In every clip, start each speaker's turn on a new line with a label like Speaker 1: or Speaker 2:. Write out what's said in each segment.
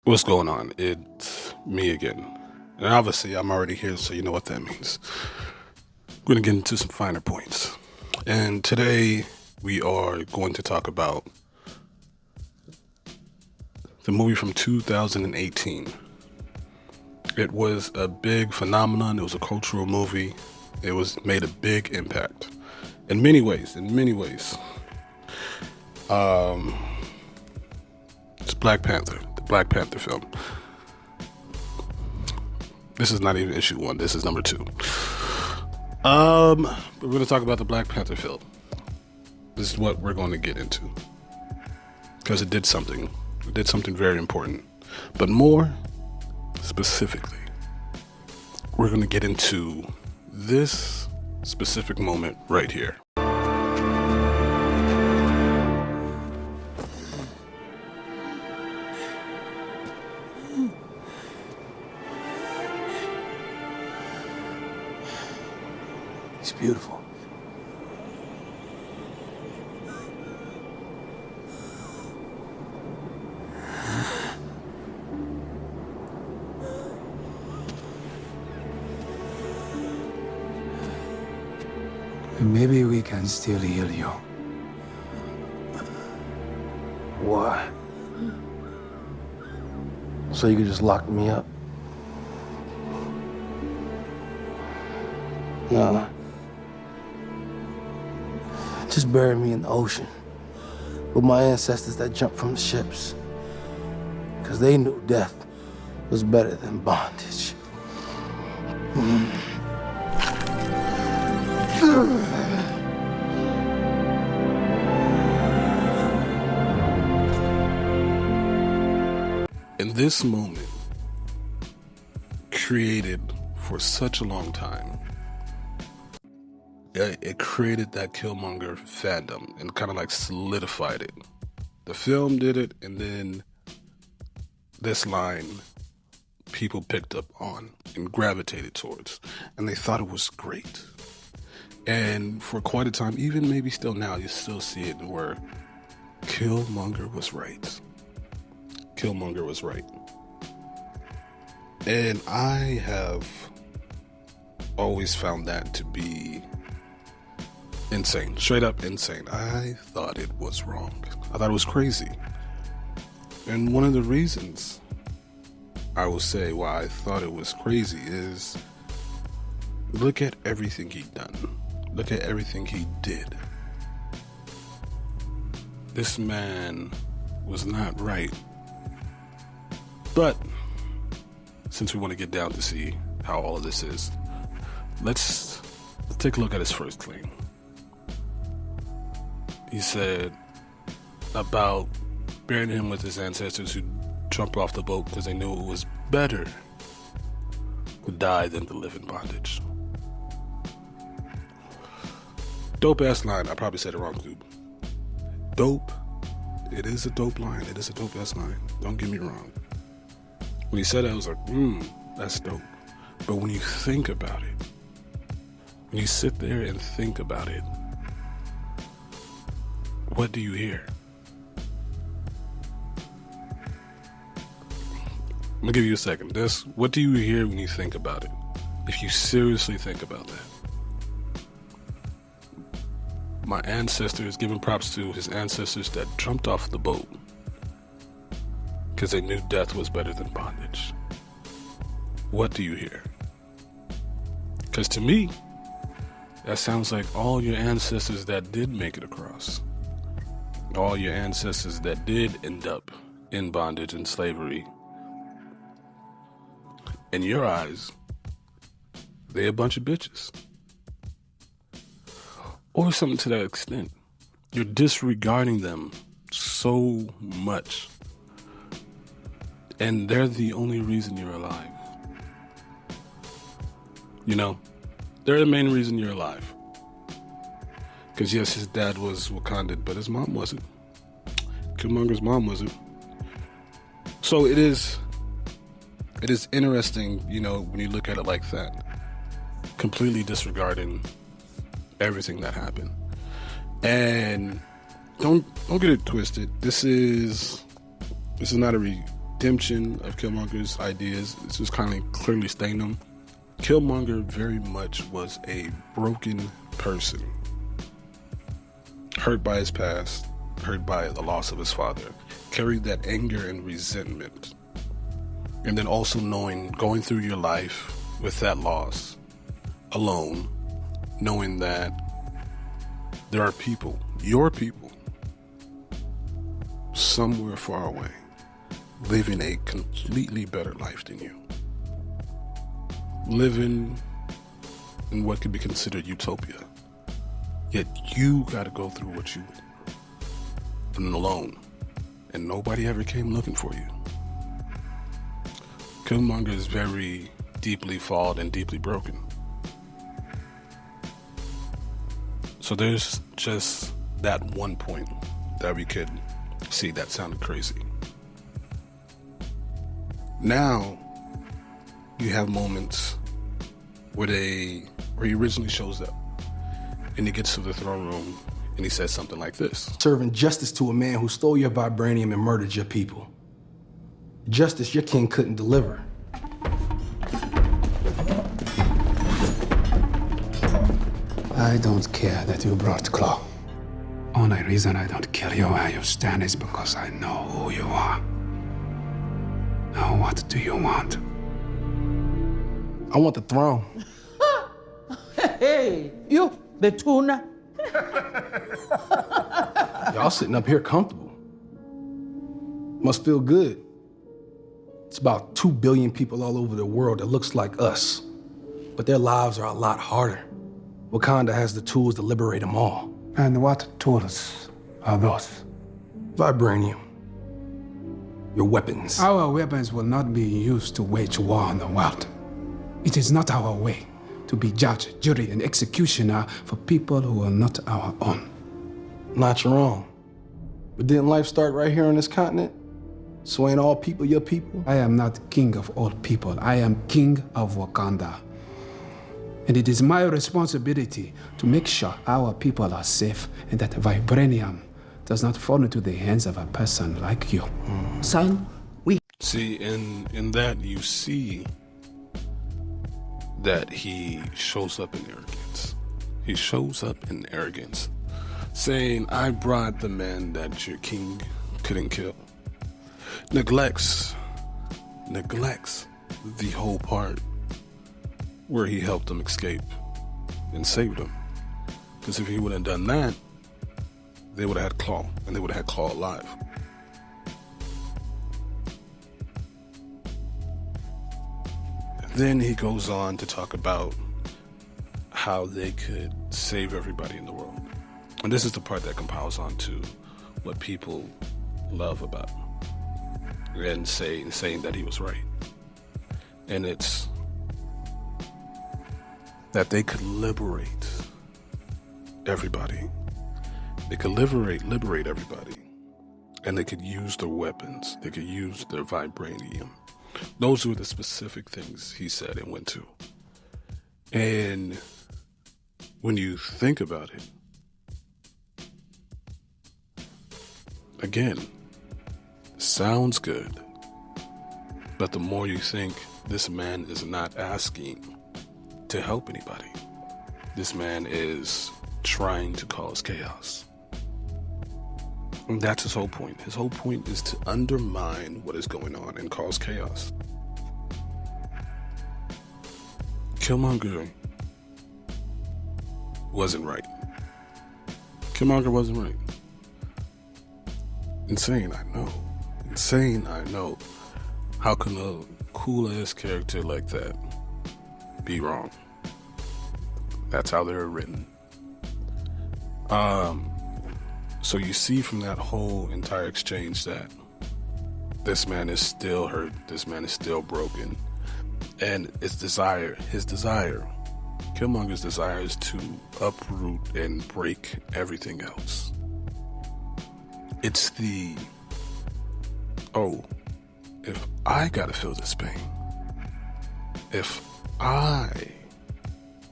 Speaker 1: What's going on? It's me again. And obviously, I'm already here, so you know what that means. We're going to get into some finer points. And today, we are going to talk about the movie from 2018. It was a big phenomenon, it was a cultural movie, it was made a big impact. In many ways. It's Black Panther, the Black Panther film. This is not even issue one. This is number two. But we're going to talk about the Black Panther film. This is what we're going to get into because it did something. It did something very important. But more specifically, we're going to get into this specific moment right here.
Speaker 2: It's beautiful. Maybe we can still heal you.
Speaker 3: Why? So you could just lock me up? No. Just bury me in the ocean with my ancestors that jumped from the ships. Because they knew death was better than bondage.
Speaker 1: And this moment created for such a long time. It created that Killmonger fandom and kind of like solidified it. The film did it, and then this line people picked up on and gravitated towards, and they thought it was great. And for quite a time, even maybe still now, you still see it where Killmonger was right. Killmonger was right. And I have always found that to be insane. Straight up insane. I thought it was wrong. I thought it was crazy. And one of the reasons I will say why I thought it was crazy is look at everything he'd done. Look at everything he did. This man was not right. But since we want to get down to see how all of this is, let's take a look at his first claim. He said about burying him with his ancestors who jumped off the boat because they knew it was better to die than to live in bondage. Dope ass line. I probably said it wrong too. Dope. It is a dope line. It is a dope ass line. Don't get me wrong. When he said it, I was like, that's dope. But when you think about it, when you sit there and think about it, what do you hear? I'm gonna give you a second. What do you hear when you think about it? If you seriously think about that. My ancestors, giving props to his ancestors that jumped off the boat because they knew death was better than bondage. What do you hear? Because to me, that sounds like all your ancestors that did make it across. All your ancestors that did end up in bondage and slavery. In your eyes, they a bunch of bitches. Or something to that extent. You're disregarding them so much. And they're the only reason you're alive. You know, they're the main reason you're alive. Because yes, his dad was Wakandan, but his mom wasn't. Killmonger's mom wasn't. So it is interesting, you know, when you look at it like that. Completely disregarding everything that happened. And don't get it twisted. This is not a redemption of Killmonger's ideas, it's just kind of clearly stating them. Killmonger very much was a broken person, hurt by his past, hurt by the loss of his father, carried that anger and resentment. And then also going through your life with that loss alone, knowing that there are people, your people, somewhere far away, living a completely better life than you. Living in what could be considered utopia. Yet you gotta go through what you went through. And alone. And nobody ever came looking for you. Killmonger is very deeply flawed and deeply broken. So there's just that one point that we could see that sounded crazy. Now, you have moments where he originally shows up and he gets to the throne room and he says something like this.
Speaker 3: Serving justice to a man who stole your vibranium and murdered your people. Justice your king couldn't deliver.
Speaker 2: I don't care that you brought Claw. Only reason I don't kill you where you stand is because I know who you are. Now what do you want?
Speaker 3: I want the throne.
Speaker 4: Hey, you, the tuna.
Speaker 3: Y'all sitting up here comfortable. Must feel good. It's about 2 billion people all over the world that looks like us. But their lives are a lot harder. Wakanda has the tools to liberate them all.
Speaker 2: And what tools are those?
Speaker 3: Vibranium. Your weapons.
Speaker 2: Our weapons will not be used to wage war on the world. It is not our way to be judge, jury, and executioner for people who are not our own.
Speaker 3: Not your own. But didn't life start right here on this continent? So ain't all people your people?
Speaker 2: I am not king of all people. I am king of Wakanda. And it is my responsibility to make sure our people are safe and that vibranium does not fall into the hands of a person like you.
Speaker 4: Son, we...
Speaker 1: See, in that you see that he shows up in arrogance. He shows up in arrogance, saying, I brought the man that your king couldn't kill. Neglects the whole part where he helped them escape and saved them. Because if he wouldn't have done that, they would have had Claw, and they would have had Claw alive. Then he goes on to talk about how they could save everybody in the world. And this is the part that compiles onto what people love about and saying that he was right. And it's that they could liberate everybody. They could liberate everybody. And they could use their weapons. They could use their vibranium. Those were the specific things he said and went to. And when you think about it, again, sounds good. But the more you think, this man is not asking to help anybody. This man is trying to cause chaos. And that's his whole point. His whole point is to undermine what is going on and cause chaos. Killmonger wasn't right. Killmonger wasn't right. Insane, I know. Insane, I know. How can a cool-ass character like that be wrong? That's how they were written. So you see from that whole entire exchange that this man is still hurt, this man is still broken, and his desire, Killmonger's desire is to uproot and break everything else. It's the, if I gotta feel this pain, if I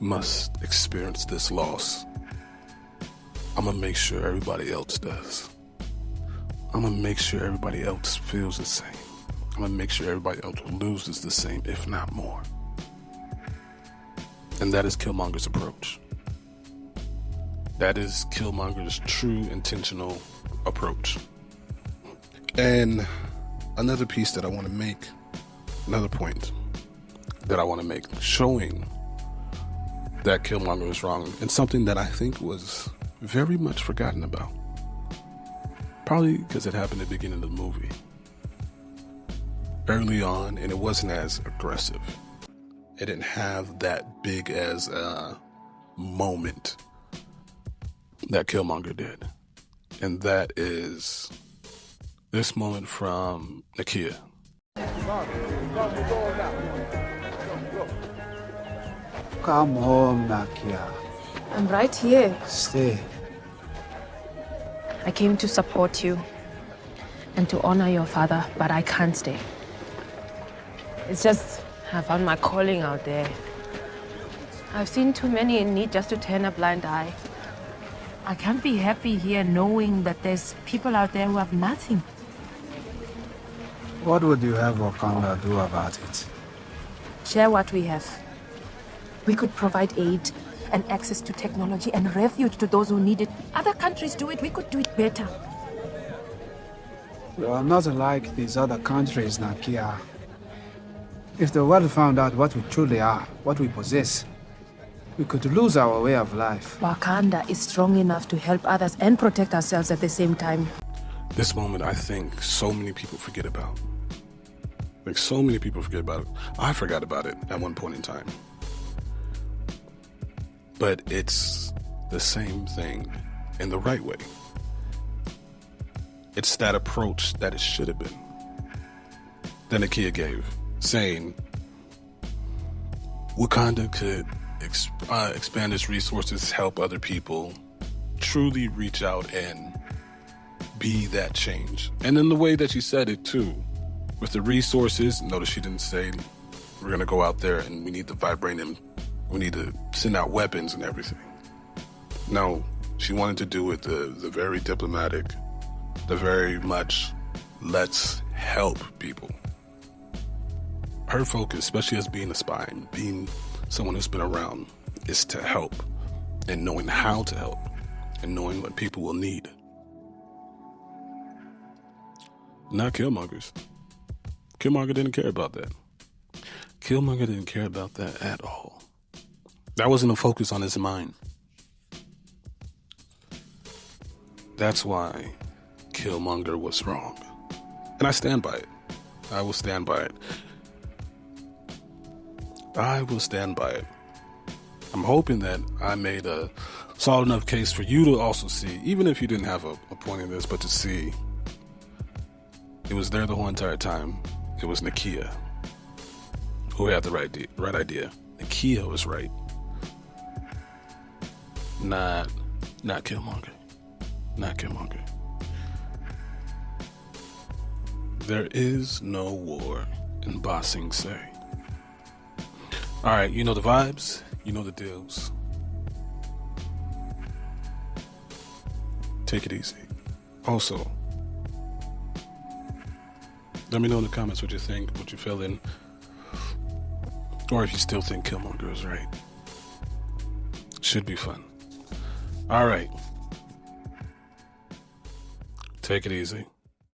Speaker 1: must experience this loss, I'm gonna make sure everybody else does. I'm gonna make sure everybody else feels the same. I'm going to make sure everybody else loses the same, if not more. And that is Killmonger's approach. That is Killmonger's true intentional approach. And another piece that I want to make, another point that I want to make, showing that Killmonger is wrong, and something that I think was very much forgotten about. Probably because it happened at the beginning of the movie. Early on, and it wasn't as aggressive. It didn't have that big as a moment that Killmonger did. And that is this moment from Nakia.
Speaker 2: Come home, Nakia.
Speaker 5: I'm right here.
Speaker 2: Stay.
Speaker 5: I came to support you and to honor your father, but I can't stay. It's just, I found my calling out there. I've seen too many in need just to turn a blind eye. I can't be happy here knowing that there's people out there who have nothing.
Speaker 2: What would you have Wakanda do about it?
Speaker 5: Share what we have. We could provide aid and access to technology and refuge to those who need it. Other countries do it, we could do it better.
Speaker 2: We are not like these other countries, Nakia. If the world found out what we truly are, what we possess, we could lose our way of life.
Speaker 5: Wakanda is strong enough to help others and protect ourselves at the same time.
Speaker 1: This moment, I think so many people forget about. Like, so many people forget about it. I forgot about it at one point in time. But it's the same thing in the right way. It's that approach that it should have been. That Nakia gave, saying Wakanda could expand its resources, help other people, truly reach out and be that change. And in the way that she said it too, with the resources, notice she didn't say we're gonna go out there and we need the vibranium, we need to send out weapons and everything. No, she wanted to do it the very diplomatic, the very much let's help people. Her focus, especially as being a spy and being someone who's been around, is to help and knowing how to help and knowing what people will need. Not Killmonger's. Killmonger didn't care about that. Killmonger didn't care about that at all. That wasn't a focus on his mind. That's why Killmonger was wrong. And I stand by it. I will stand by it. I will stand by it. I'm hoping that I made a solid enough case for you to also see, even if you didn't have a point in this, but to see it was there the whole entire time. It was Nakia who had the right idea. Nakia was right. Not Killmonger. Not Killmonger. There is no war in Ba Sing Se. All right, you know the vibes, you know the deals. Take it easy. Also, let me know in the comments what you think, what you feel in, or if you still think Killmonger is right. Should be fun. All right. Take it easy.